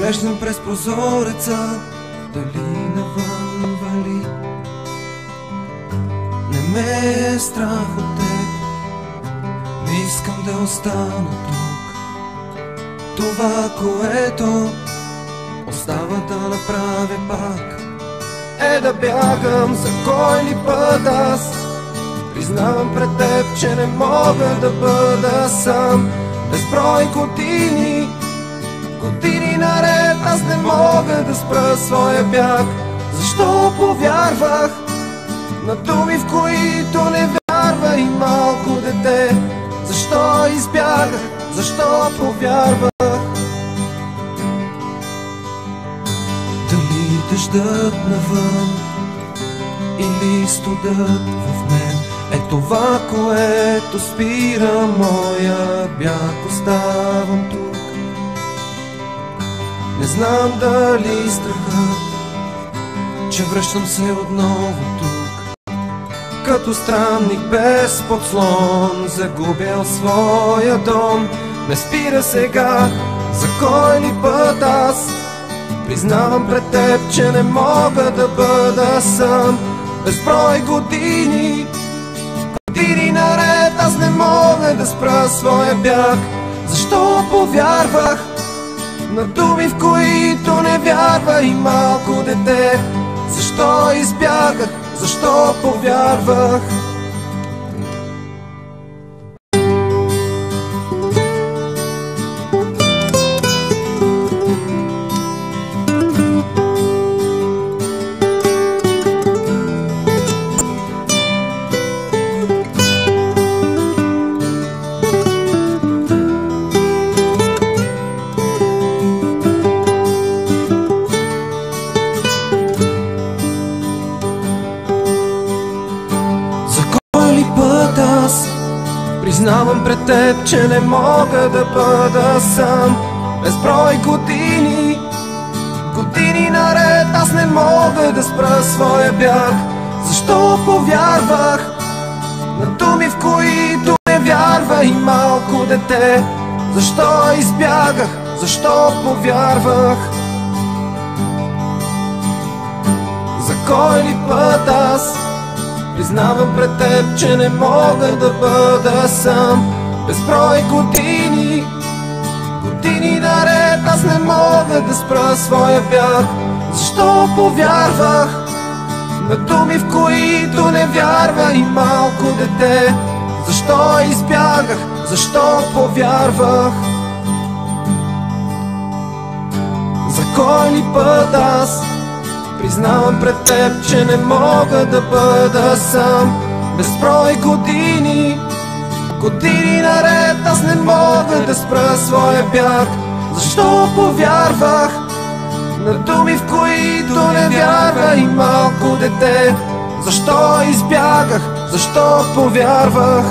Поглеждам през прозореца, дали навън вали. Не ме е страх от теб, не искам да остана тук. Това, което остава да направя пак, е да бягам за кой ли път аз. Признавам пред теб, че не мога да бъда сам. Безброй години, години наред аз не мога да спра своя бяг. Защо повярвах на думи, в които не вярва и малко дете? Защо избягах, защо повярвах? Дали дъждът навън или студът в мен е това, което спира моя бяг. Оставам тук, не знам дали страхът, че връщам се отново тук, като странник без подслон, загубил своя дом. Ме спира сега, за кой ли път аз. Признавам пред теб, че не мога да бъда сам. Безброй години, години наред аз не мога да спра своя бяг. Защо повярвах на думи, в които не вярва и малко дете? Защо избягах, защо повярвах? Признавам пред теб, че не мога да бъда сам. Безброй години, години наред аз не мога да спра своя бяг. Защо повярвах на думи, в които не вярва и малко дете? Защо избягах, защо повярвах? За кой ли път аз признавам пред теб, че не мога да бъда сам. Безброй години, години наред аз не мога да спра своя бяг. Защо повярвах на думи, в които не вярва и малко дете? Защо избягах, защо повярвах? За кой ли път аз признавам пред теб, че не мога да бъда сам. Безброй години, години наред аз не мога да спра своя бяг. Защо повярвах на думи, в които не вярва и малко дете? Защо избягах, защо повярвах?